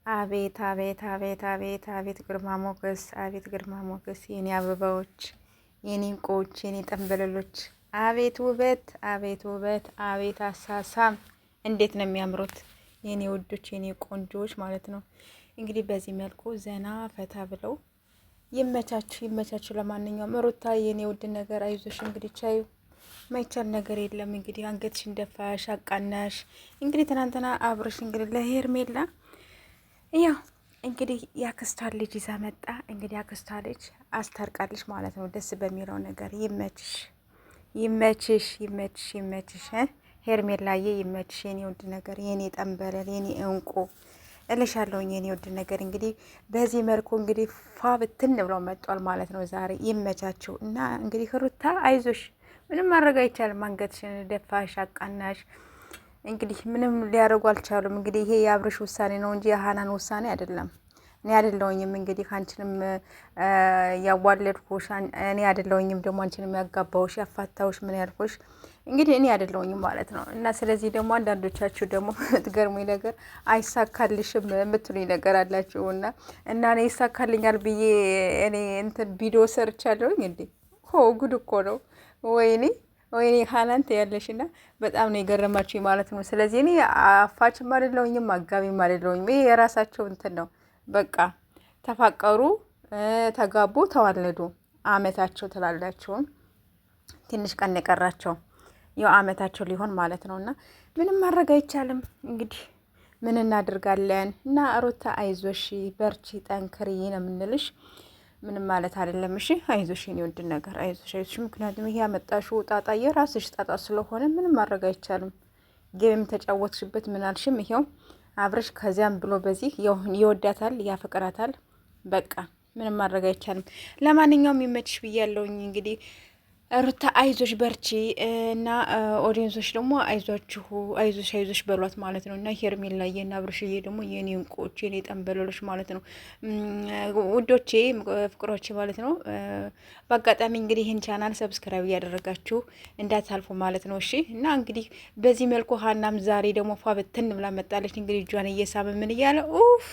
አቤት አቤት አቤት አቤት አቤት ግርማ ሞገስ! አቤት ግርማ ሞገስ! የኔ አበባዎች፣ የኔ እንቁዎች፣ የኔ ጠንበለሎች! አቤት ውበት! አቤት ውበት! አቤት አሳሳም! እንዴት ነው የሚያምሩት የኔ ውዶች፣ የኔ ቆንጆዎች ማለት ነው። እንግዲህ በዚህ መልኩ ዘና ፈታ ብለው ይመቻችሁ፣ ይመቻችሁ። ለማንኛውም ሩታ የኔ ውድ ነገር አይዞሽ። እንግዲህ ቻዩ ማይቻል ነገር የለም። እንግዲህ አንገትሽን ደፋሽ፣ አቃናሽ። እንግዲህ ትናንትና አብርሽ እንግዲህ ለሄርሜላ ያው እንግዲህ ያክስቷን ልጅ ይዛ መጣ። እንግዲህ ያክስቷ ልጅ አስታርቃለች ማለት ነው። ደስ በሚለው ነገር ይመችሽ፣ ይመችሽ፣ ይመችሽ፣ ይመችሽ። ሄርሜላዬ ይመችሽ፣ የኔ ውድ ነገር፣ የኔ ጠንበለል፣ የኔ እንቁ እልሻለሁኝ የኔ ውድ ነገር። እንግዲህ በዚህ መልኩ እንግዲህ ፏ ብትን ብለው መጧል ማለት ነው። ዛሬ ይመቻቸው እና እንግዲህ ሩታ አይዞሽ፣ ምንም ማድረግ አይቻልም። አንገትሽን ደፋሽ፣ አቃናሽ። እንግዲህ ምንም ሊያደርጉ አልቻሉም። እንግዲህ ይሄ የአብርሽ ውሳኔ ነው እንጂ የሀናን ውሳኔ አይደለም። እኔ አይደለሁኝም እንግዲህ አንቺንም ያዋለድኩሽ፣ እኔ አይደለሁኝም ደግሞ አንቺንም ያጋባውሽ፣ ያፋታውሽ፣ ምን ያልኩሽ እንግዲህ እኔ አይደለሁኝም ማለት ነው። እና ስለዚህ ደግሞ አንዳንዶቻችሁ ደግሞ ትገርሙኝ ነገር አይሳካልሽም የምትሉኝ ነገር አላችሁ እና እኔ ይሳካልኛል ብዬ እኔ እንትን ቪዲዮ ሰርቻለሁኝ እንዴ! ሆ ጉድ እኮ ነው። ወይኔ ሀናንተ ያለሽና በጣም ነው የገረማችሁ ማለት ነው። ስለዚህ እኔ አፋችም አይደለሁኝም አጋቢም አይደለሁኝም። ይሄ የራሳቸው እንትን ነው። በቃ ተፋቀሩ፣ ተጋቡ፣ ተዋለዱ። አመታቸው ትላላቸውን ትንሽ ቀን የቀራቸው ያው አመታቸው ሊሆን ማለት ነው። እና ምንም ማድረግ አይቻልም። እንግዲህ ምን እናድርጋለን። እና ሩታ አይዞሽ፣ በርቺ፣ ጠንክሪ ነው የምንልሽ። ምንም ማለት አይደለም። እሺ አይዞሽ የኔ ውድ ነገር አይዞሽ፣ አይዞሽ። ምክንያቱም ይሄ ያመጣሽው ጣጣ የራስሽ ጣጣ ስለሆነ ምንም ማድረግ አይቻልም። ጌም ተጫወትሽበት ምን አልሽም። ይሄው አብረሽ ከዚያም ብሎ በዚህ ይወዳታል፣ ያፈቅራታል። በቃ ምንም ማድረግ አይቻልም። ለማንኛውም ይመችሽ ብያለሁኝ እንግዲህ ሩታ አይዞሽ በርቺ እና ኦዲየንሶች ደግሞ አይዟችሁ አይዞሽ አይዞሽ በሏት ማለት ነው። እና ሄርሜላዬ እና አብርሽዬ ደግሞ የኔ እንቁዎች የኔ ጠንበለሎች ማለት ነው፣ ውዶቼ ፍቅሮቼ ማለት ነው። በአጋጣሚ እንግዲህ ይህን ቻናል ሰብስክራይብ እያደረጋችሁ እንዳታልፉ ማለት ነው። እሺ እና እንግዲህ በዚህ መልኩ ሀናም ዛሬ ደግሞ ፏ ብትን ብላ መጣለች። እንግዲህ እጇን እየሳመ ምን እያለ ኡፍ